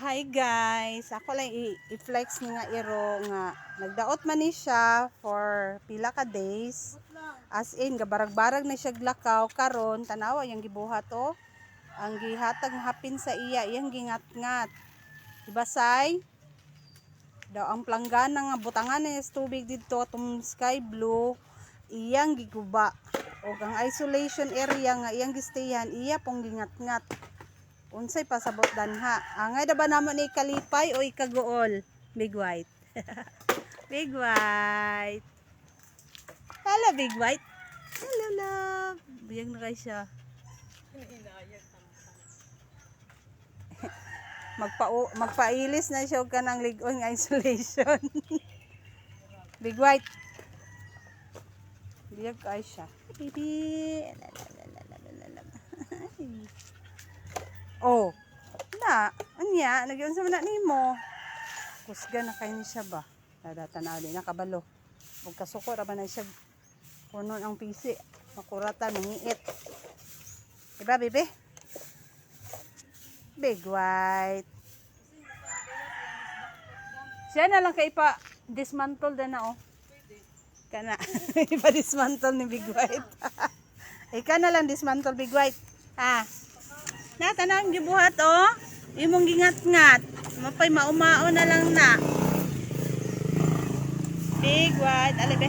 Hi guys, ako lang i-flex ni nga iro nga nagdaot man ni siya for pila ka days. As in gabarag-barag na siya glakaw karon tanawa yung gibuhat oh. Ang gihatag hapin sa iya iyang gingat-ngat. Diba say? Daw ang planggana nga butangan ni tubig dito atong sky blue iyang giguba. O ang isolation area nga iyang gistayan iya pong gingat-ngat. Unsay pasabot danha. Angay da ba namo ni kalipay o ikaguol? Big White. Big White. Hello Big White. Hello love. Biyang na kayo siya. Magpailis na siya ka ng ligon nga isolation. Big White. Biyang kayo siya. Baby. Oh, na, anya, nagyon sa mana nimo. Kusga na kayo siya ba? Tanaw din nakabalo. Ug kasuko ra ba na siya kunon ang pisi. Makuratan mangiit. Diba, bebe? Big White. Siya na lang kay pa dismantle din na oh. Kana ipa dismantle ni Big White. Ika na lang dismantle Big White. Ha? Na tanang gibuhat oh. Imong gingat-ngat. Mapay maumao na lang na. Big White, alibe.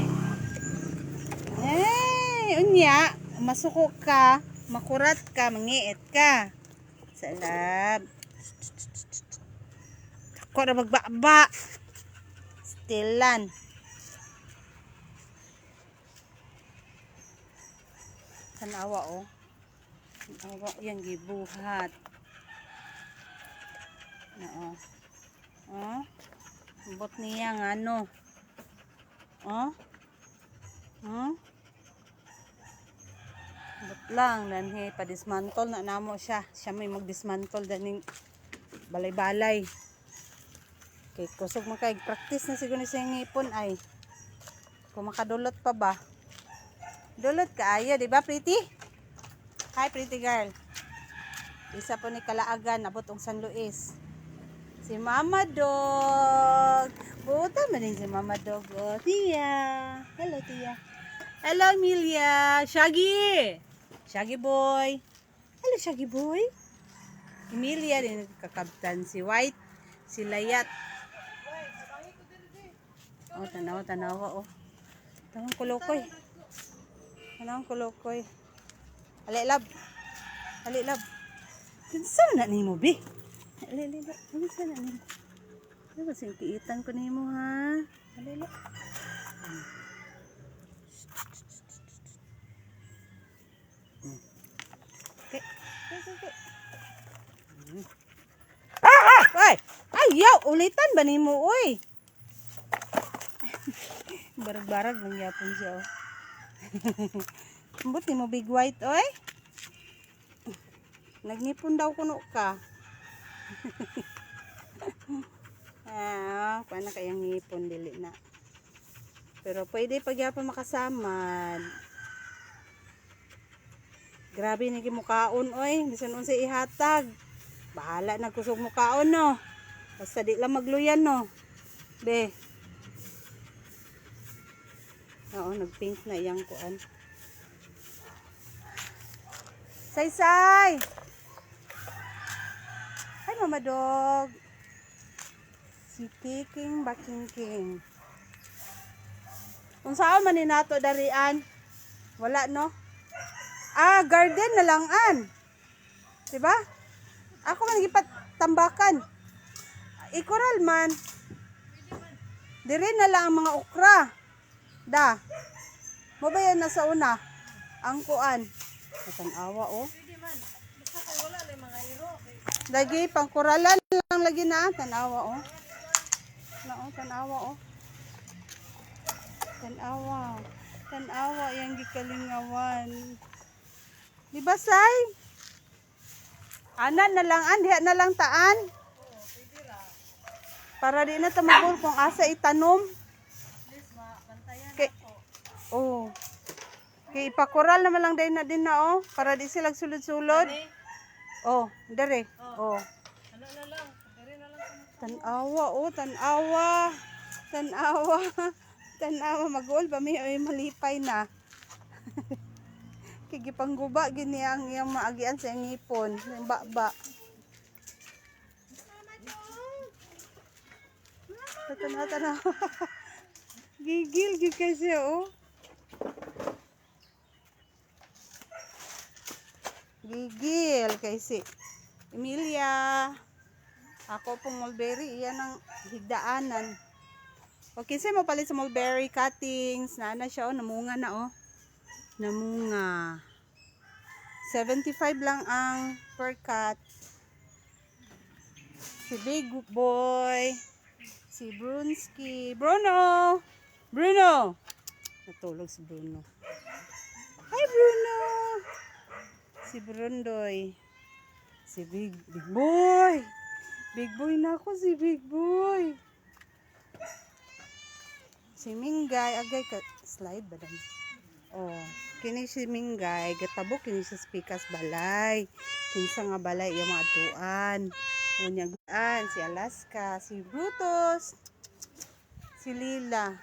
Hey, unya, masuko ka, makurat ka, mangiit ka. Salab. Ako na magbaba. Stilan. Tanawa oh. Tanawa yang gibuhat. Oo. Oh. Bot niya nga ano. Oh. Oh. Bot lang danhi pa dismantle na namo siya. Siya may mag-dismantle daning balay-balay. Kay kusog man kay practice na siguro siya ngipon ay. Kung makadulot pa ba? Dulot ka ayo, di ba pretty? Hi pretty girl. Isa po ni kalaagan abot ang San Luis. Si Mama Dog. Buta man din si Mama Dog. Oh, Tia. Hello Tia. Hello Emilia. Shaggy. Shaggy boy. Hello Shaggy boy. Emilia din kakabtan si White, si Layat. Oh, tanawa oh. Tanong kulokoy. Tanong kulokoy. Ali lab. Ali lab. Kinsa na nimo bi? Ali lab. Kinsa na nimo? Ano sing kiitan ko nimo ha? Ali lab. Okay. Ay, ayaw ulitan ba nimo oy? Barag-barag lang yapon siya oh. Ambot nimo Big White oy. Nagnipon daw kuno ka. Paano kayang ngipon dili na. Pero pwede pagyapon makasamad. Grabe na gimukaon oy, bisan unsay ihatag. Bahala na kusog mukaon no. Basta di lang magluyan no. Be. Oo, nagpink na iyang kuan. Say. Hi Mama Dog. Si Kiking Bakingking. Kung saan man ni nato darian? Wala no? Garden na lang an. Diba? Ako man gipat tambakan. Ikoral man. Dire na lang ang mga okra. Da. Mo ba yan nasa una? Ang kuan. Tanawa oh. Lagi pangkuralan lang lagi na tanawa oh. Tanawa oh. Tanawa yang gikalingawan. Di ba say? Anan na lang diha na lang taan. Para di na tamagol kung asa itanom. Kay oh. Kay ipakural naman lang din na oh, para di sila sulod-sulod. Oh, dere. Oh. Ano na lang, dere na lang. Tanawa, oh, tanawa. Tanawa. Tanawa, mag-uol ba may malipay na. Kigipangguba gini ang iyang maagian sa iyang ngipon. Yung baba. Tanawa. Gigil, gigil kasi, oh. Gigil kasi. Emilia. Ako pong mulberry, iyan ang higdaanan. Okay, mo palit sa mulberry cuttings. Naana siya, oh, namunga na, oh. Namunga. 75 lang ang per cut. Si Big Boy. Si Brunski. Bruno! Bruno! Natulog si Bruno. Hi, Bruno! Si Brundoy. Si Big Boy! Big Boy na ako, si Big Boy. Si Mingay, agay ka, slide ba dan? Oh, kini si Mingay, gatabok kini sa spikas balay. Kinsa nga balay, yung mga atuan. Unyagaan, si Alaska, si Brutus, si Lila.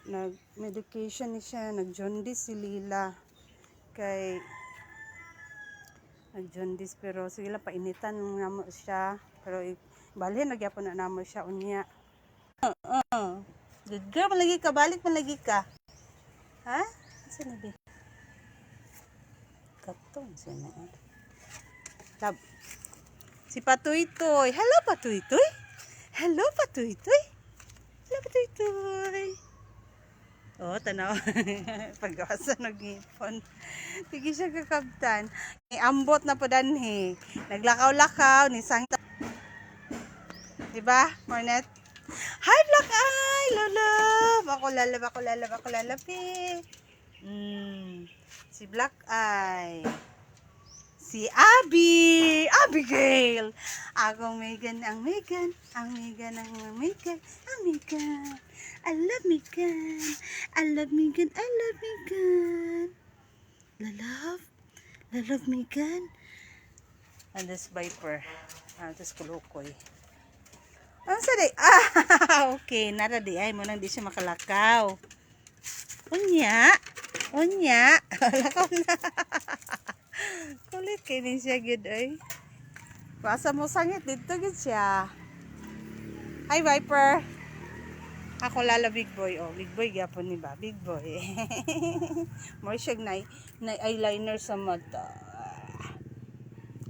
Nag-medication ni siya, nag-jaundice si Lila. Kay nag-jaundice pero sige lang painitan namo siya pero balhin nagyapon na namo siya unya. Good girl, malagi ka, balik malagi ka. Ha? Asa na be? Katong sino? Lab. Si Patuitoy. Hello Patuitoy. Hello Patuitoy. Hello Patuitoy. Oh, tanaw. Pag-asa nag-ipon. Sige siya kakabtan. Ambot na po danhi. Naglakaw-lakaw ni Sangta. Diba, Mornet? Hi, Black Eye! Lolove! Ako lalab, Si Black Eye. Si Abby! Abigail! Akong Megan ang Megan. Ang Megan ang Megan. Ang Megan. I love Megan. I love Megan. I love Megan. Love Megan. And this Viper. This Kulukoy. Ang sari. Okay. Nara di ay mo nang di siya makalakaw. Unya. Lakaw na. Kulit kay ni siya gid ay. Basa mo sangit dito gid siya. Hi Viper. Ako lala Big Boy. Oh, Big Boy gyapon ni ba? Big Boy. More siya na eyeliner sa mata.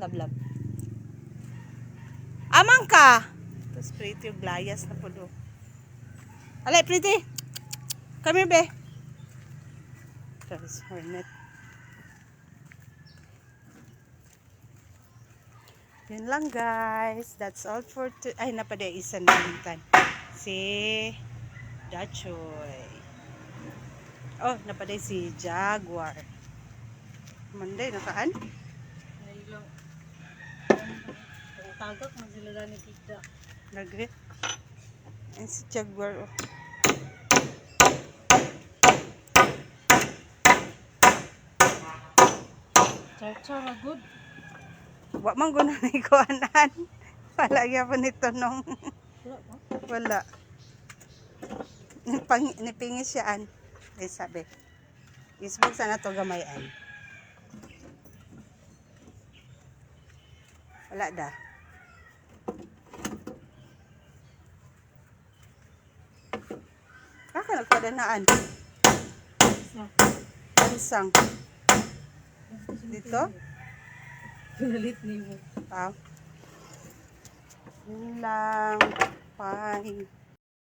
Love. Amang ka. Tapos pretty yung glayas na pulo. Alay, pretty. Come here, be. Tapos hornet. Yun lang guys. That's all for today. Ay, napaday isa na mintan. Si Dachoy. Oh, napaday si Jaguar. Monday, nakaan? Tagak man sila ni kita. Nagre. Ayan si Jaguar. Oh. Char-char good. Wa man guna ni kuanan. Wala gyapon nito nung. Wala. Nipingis siyaan. Ay sabi. Isbog sana to gamayan. Wala da. Kaka nagpadanaan. Isang. Dito? Pinalit ni mo. Yun lang. Bye.